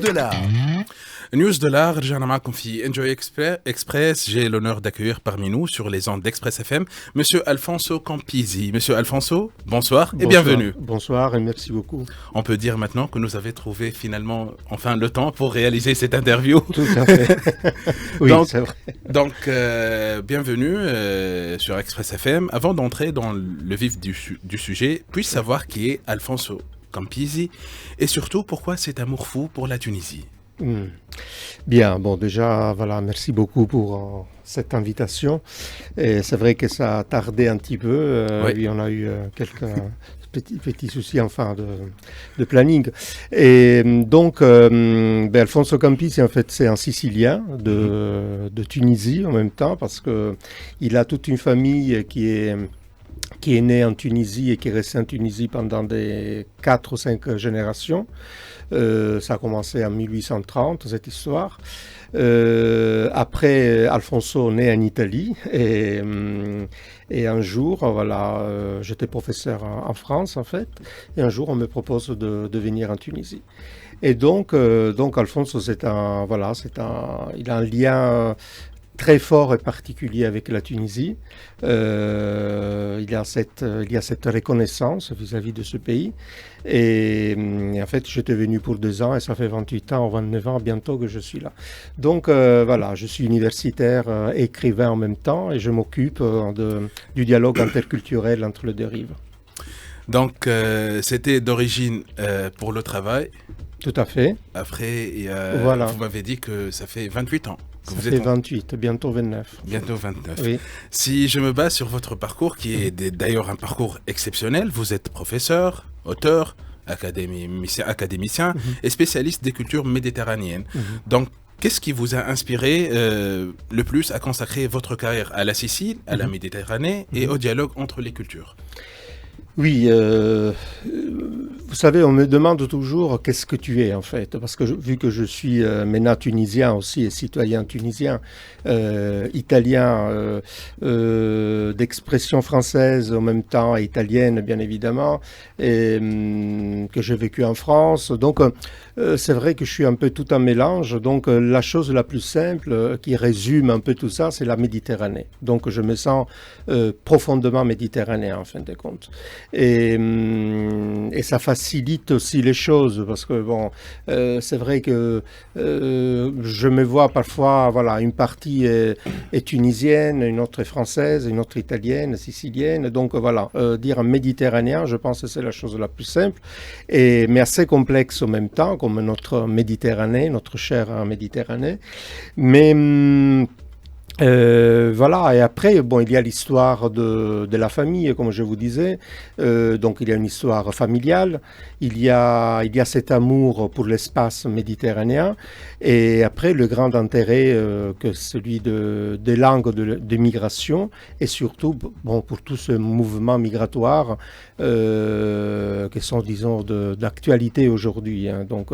de l'art. News de l'art, رجعنا معكم في Enjoy Express. J'ai l'honneur d'accueillir parmi nous sur les ondes d'Express FM Monsieur Alfonso Campisi. Monsieur Alfonso, bonsoir et bienvenue. Bonsoir et merci beaucoup. On peut dire maintenant que nous avons trouvé finalement enfin le temps pour réaliser cette interview. Tout à fait. Oui, donc, c'est vrai. Donc, bienvenue sur Express FM. Avant d'entrer dans le vif du sujet, puis savoir qui est Alfonso Campisi et surtout pourquoi cet amour fou pour la Tunisie. Bien, bon déjà, voilà, merci beaucoup pour cette invitation. Et c'est vrai que ça a tardé un petit peu. Oui, on a eu quelques petits soucis enfin de planning. Et donc, Alfonso Campisi, en fait, c'est un Sicilien de Tunisie en même temps parce que il a toute une famille qui est née en Tunisie et qui est restée en Tunisie pendant des 4 ou 5 générations. Ça a commencé en 1830, cette histoire. Après, Alfonso naît en Italie et un jour, voilà, j'étais professeur en France en fait, et un jour on me propose de venir en Tunisie. Et donc Alfonso, il a un lien très fort et particulier avec la Tunisie. Il y a cette reconnaissance vis-à-vis de ce pays. Et en fait, j'étais venu pour 2 ans et ça fait 28 ans, 29 ans bientôt que je suis là. Donc voilà, je suis universitaire, écrivain en même temps et je m'occupe du dialogue interculturel entre les deux rives. Donc, c'était d'origine pour le travail. Tout à fait. Après, voilà. Vous m'avez dit que ça fait 28 ans. Ça fait 28, bientôt 29. Bientôt 29. Oui. Si je me base sur votre parcours, qui est d'ailleurs un parcours exceptionnel, vous êtes professeur, auteur, académicien et spécialiste des cultures méditerranéennes. Donc, qu'est-ce qui vous a inspiré le plus à consacrer votre carrière à la Sicile, à la Méditerranée et au dialogue entre les cultures ? Oui, vous savez, on me demande toujours qu'est-ce que tu es en fait, parce que vu que je suis maintenant tunisien aussi et citoyen tunisien, italien, d'expression française en même temps et italienne bien évidemment, et que j'ai vécu en France, donc c'est vrai que je suis un peu tout un mélange, donc la chose la plus simple qui résume un peu tout ça, c'est la Méditerranée. Donc je me sens profondément méditerranéen en fin de compte. Et ça facilite aussi les choses parce que bon, c'est vrai que je me vois parfois, voilà, une partie est tunisienne, une autre est française, une autre italienne, sicilienne. Donc voilà, dire un méditerranéen, je pense que c'est la chose la plus simple, mais assez complexe en même temps, comme notre Méditerranée, notre chère Méditerranée. Mais voilà, et après, bon, il y a l'histoire de la famille, comme je vous disais, donc il y a une histoire familiale, il y a cet amour pour l'espace méditerranéen, et après le grand intérêt que celui des langues de migration, et surtout bon, pour tout ce mouvement migratoire qui sont, disons, d'actualité aujourd'hui. Hein. Donc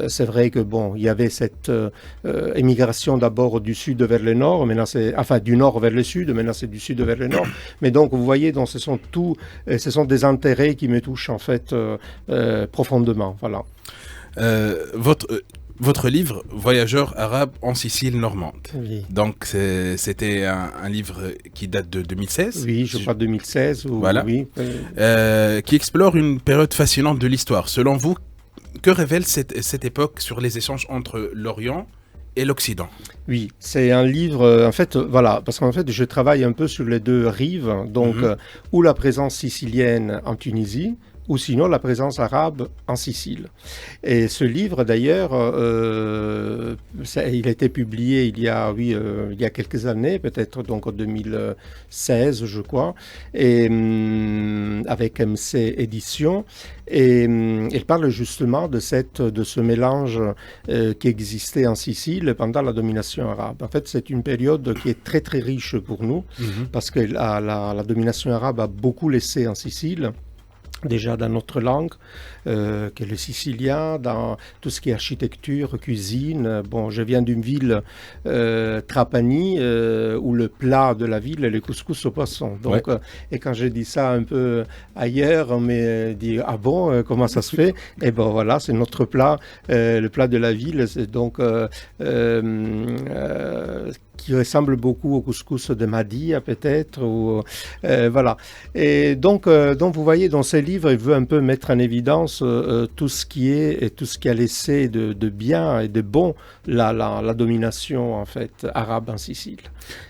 c'est vrai que bon, il y avait cette émigration d'abord du sud vers le nord, maintenant enfin du nord vers le sud, maintenant c'est du sud vers le nord. Mais donc vous voyez, donc ce sont des intérêts qui me touchent en fait profondément. Voilà. Votre livre Voyageurs arabes en Sicile normande. Oui. Donc c'était un livre qui date de 2016. Oui, je crois 2016. Voilà. Oui. Qui explore une période fascinante de l'histoire. Selon vous, que révèle cette époque sur les échanges entre l'Orient et l'Occident? Oui, c'est un livre, en fait, voilà, parce qu'en fait, je travaille un peu sur les deux rives, donc, ou la présence sicilienne en Tunisie, ou sinon la présence arabe en Sicile. Et ce livre, d'ailleurs, il a été publié il y a quelques années, peut-être donc en 2016, je crois, et avec MC Éditions. Et il parle justement de ce mélange qui existait en Sicile pendant la domination arabe. En fait, c'est une période qui est très très riche pour nous, parce que la domination arabe a beaucoup laissé en Sicile. déjà dans notre langue, qui est le sicilien, dans tout ce qui est architecture, cuisine. Bon, je viens d'une ville, Trapani, où le plat de la ville est le couscous au poisson. Donc, et quand je dis ça un peu ailleurs, on me dit « Ah bon, comment ça se fait ?» Et bon, voilà, c'est notre plat, le plat de la ville. C'est donc qui ressemble beaucoup au couscous de Mahdia peut-être, ou voilà. Et donc vous voyez, dans ces livres, il veut un peu mettre en évidence tout ce qui est et tout ce qui a laissé de bien et de bon la domination en fait arabe en Sicile.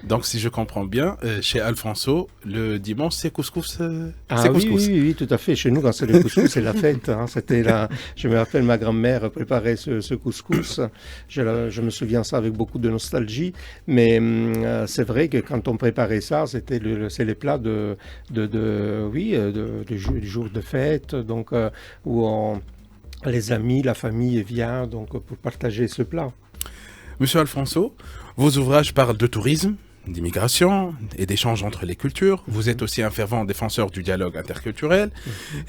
Donc, si je comprends bien, chez Alfonso, le dimanche, c'est couscous. Ah oui, tout à fait. Chez nous, quand c'est le couscous, c'est la fête. Hein. Je me rappelle, ma grand-mère préparait ce couscous. Je me souviens ça avec beaucoup de nostalgie. Mais c'est vrai que quand on préparait ça, c'est les plats du jour de fête, donc où les amis, la famille vient donc pour partager ce plat. Monsieur Alfonso, vos ouvrages parlent de tourisme, d'immigration et d'échanges entre les cultures. Vous êtes aussi un fervent défenseur du dialogue interculturel.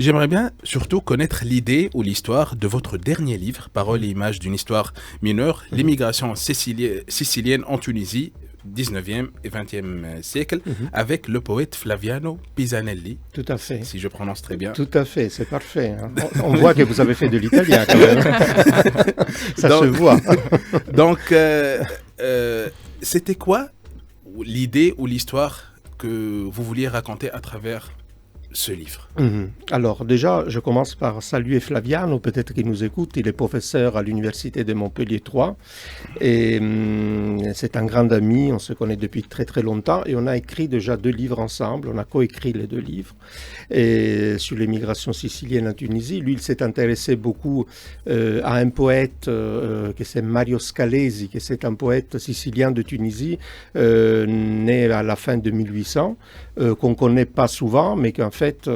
J'aimerais bien surtout connaître l'idée ou l'histoire de votre dernier livre, Paroles et images d'une histoire mineure, l'immigration sicilienne en Tunisie, 19e et 20e siècle, avec le poète Flaviano Pisanelli. Tout à fait. Si je prononce très bien. Tout à fait, c'est parfait. Hein. On voit que vous avez fait de l'italien quand même. Ça se voit. Donc, c'était quoi l'idée ou l'histoire que vous vouliez raconter à travers ce livre? Alors déjà, je commence par saluer Flaviano, peut-être qu'il nous écoute. Il est professeur à l'université de Montpellier 3 et c'est un grand ami, on se connaît depuis très très longtemps et on a écrit déjà 2 livres ensemble, on a coécrit les 2 livres et sur l'émigration sicilienne en Tunisie. Lui, il s'est intéressé beaucoup à un poète qui c'est Mario Scalesi, qui c'est un poète sicilien de Tunisie, né à la fin de 1800, qu'on ne connaît pas souvent, mais qu'en fait,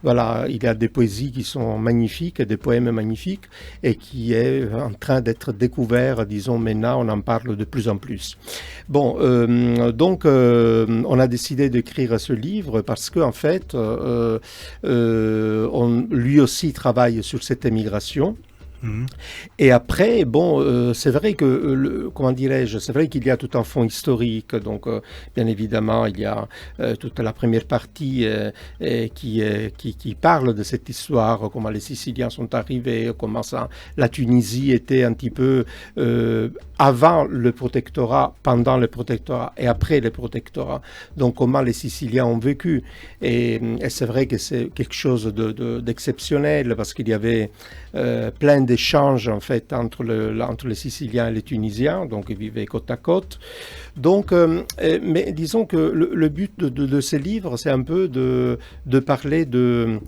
voilà, il y a des poésies qui sont magnifiques, des poèmes magnifiques, et qui est en train d'être découvert, disons, maintenant, on en parle de plus en plus. Bon, donc, on a décidé d'écrire ce livre parce qu'en fait, lui aussi travaille sur cette émigration. Et après, bon, c'est vrai que, comment dirais-je, c'est vrai qu'il y a tout un fond historique. Donc, bien évidemment, il y a toute la première partie qui parle de cette histoire, comment les Siciliens sont arrivés, comment la Tunisie était un petit peu avant le protectorat, pendant le protectorat et après le protectorat. Donc, comment les Siciliens ont vécu. Et c'est vrai que c'est quelque chose d'exceptionnel parce qu'il y avait plein d'échanges en fait entre les Siciliens et les Tunisiens, donc ils vivaient côte à côte. Donc, mais disons que le but de ces livres, c'est un peu de parler de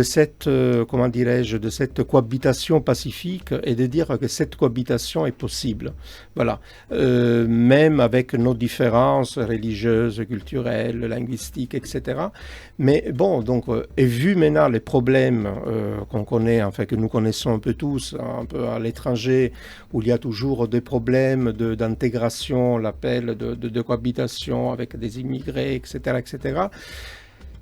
cette, comment dirais-je, de cette cohabitation pacifique et de dire que cette cohabitation est possible. Voilà. Même avec nos différences religieuses, culturelles, linguistiques, etc. Mais bon, donc, et vu maintenant les problèmes qu'on connaît, enfin que nous connaissons un peu tous, un peu à l'étranger, où il y a toujours des problèmes d'intégration, on l'appelle, de cohabitation avec des immigrés, etc., etc.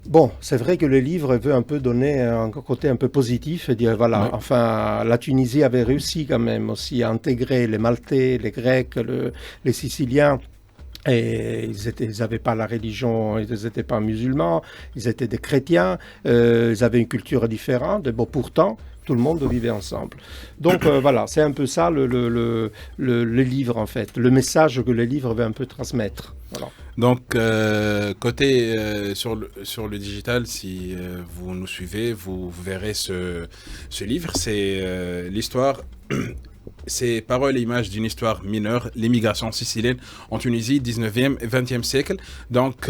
Bon, c'est vrai que le livre veut un peu donner un côté un peu positif et dire, voilà, ouais. Enfin, la Tunisie avait réussi quand même aussi à intégrer les Maltais, les Grecs, les Siciliens. Et ils n'avaient pas la religion, ils n'étaient pas musulmans, ils étaient des chrétiens, ils avaient une culture différente, et bon, pourtant, tout le monde vivait ensemble. Donc voilà, c'est un peu ça le livre en fait, le message que le livre veut un peu transmettre. Voilà. Donc, côté sur le digital, si vous nous suivez, vous verrez ce livre, c'est l'histoire... C'est Paroles et images d'une histoire mineure, l'immigration sicilienne en Tunisie, 19e et 20e siècle. Donc,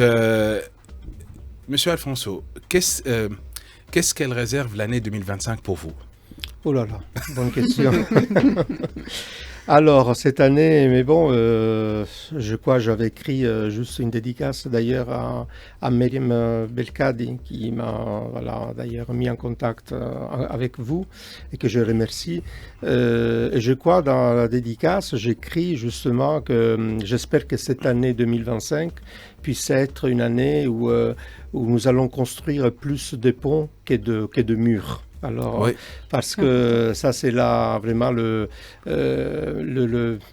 Monsieur Alfonso, qu'est-ce qu'elle réserve l'année 2025 pour vous? Oh là là, bonne question. Alors, cette année, mais bon, je crois j'avais écrit juste une dédicace d'ailleurs à Meriam Belkadi qui m'a voilà, d'ailleurs mis en contact avec vous et que je remercie. Et je crois dans la dédicace, j'écris justement que j'espère que cette année 2025 puisse être une année où nous allons construire plus de ponts que de murs. Alors, Oui. parce que ça, c'est là vraiment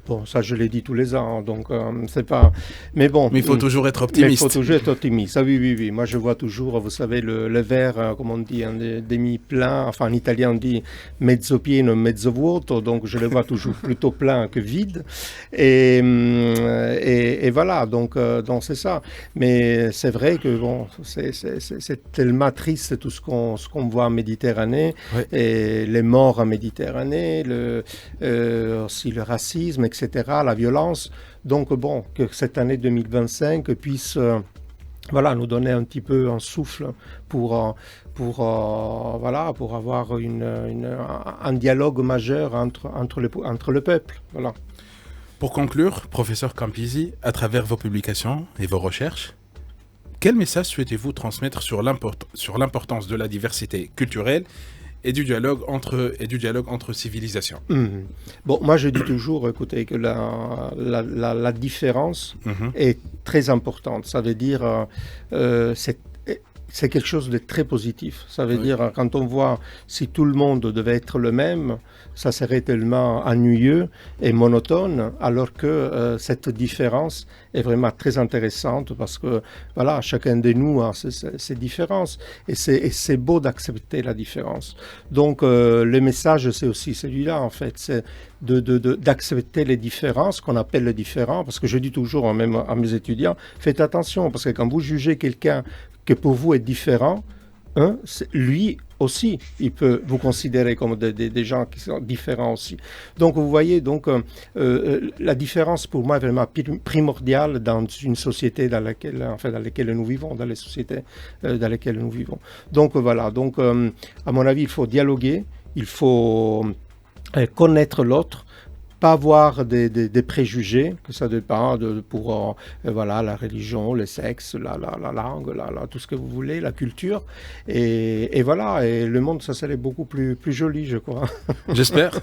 bon, ça, je l'ai dit tous les ans, donc c'est pas. Mais bon. Mais il faut toujours être Mais il optimiste. faut toujours être optimiste. Ah oui, oui, oui. Moi, je vois toujours, vous savez, le verre, comme on dit, demi-plein. Enfin, en italien, on dit mezzo pieno, mezzo vuoto. Donc, je le vois toujours plutôt plein que vide. Et voilà, donc c'est ça. Mais c'est vrai que bon, c'est tellement triste tout ce qu'on voit en Méditerranée. Oui. Et les morts en Méditerranée, aussi le racisme, etc., la violence. Donc bon, que cette année 2025 puisse voilà, nous donner un petit peu un souffle pour avoir un dialogue majeur entre le peuple. Voilà. Pour conclure, professeur Campisi, à travers vos publications et vos recherches, quel message souhaitez-vous transmettre sur l'importance de la diversité culturelle et du dialogue entre civilisations? Bon, moi je dis toujours, écoutez, que la différence Mhm. est très importante. Ça veut dire, c'est quelque chose de très positif. Ça veut Oui. dire, quand on voit si tout le monde devait être le même, ça serait tellement ennuyeux et monotone, alors que cette différence est vraiment très intéressante parce que, voilà, chacun de nous a ses différences et c'est beau d'accepter la différence. Donc, le message, c'est aussi celui-là, en fait, c'est d'accepter les différences, qu'on appelle les différents, parce que je dis toujours, même à mes étudiants, faites attention, parce que quand vous jugez quelqu'un que pour vous est différent, lui aussi, il peut vous considérer comme des gens qui sont différents aussi. Donc, vous voyez, la différence pour moi est vraiment primordiale dans une société dans laquelle nous vivons, dans les sociétés dans lesquelles nous vivons. Donc, voilà. Donc, à mon avis, il faut dialoguer, il faut connaître l'autre, pas avoir des préjugés, que ça dépend pour voilà, la religion, le sexe, la langue, tout ce que vous voulez, la culture. Et voilà, et le monde, ça serait beaucoup plus joli, je crois. J'espère.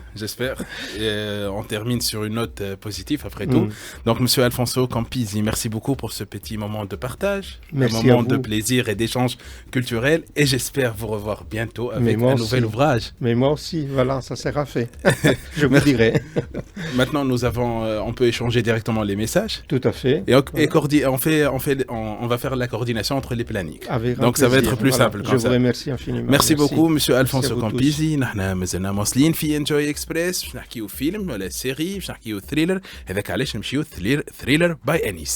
Et, on termine sur une note positive après tout. Donc, Monsieur Alfonso Campisi, merci beaucoup pour ce petit moment de partage, Merci un moment à vous. de plaisir et d'échange culturel. Et j'espère vous revoir bientôt avec moi un aussi. nouvel ouvrage. Mais moi aussi, voilà, ça sera fait. Je vous dirai. Maintenant, on peut échanger directement les messages. Tout à fait. Et on va faire la coordination entre les plannings. Avec Donc ça va être plus voilà. simple Je comme vous ça. remercie infiniment. Merci beaucoup Monsieur Alfonso à vous Campisi. نحن مازلنا مواصلين في انجوي اكسبريس باش نحكيو فيلم ولا سيري باش نحكيو ثريلر. هذاك علاش نمشيو ثريلر باي انيس.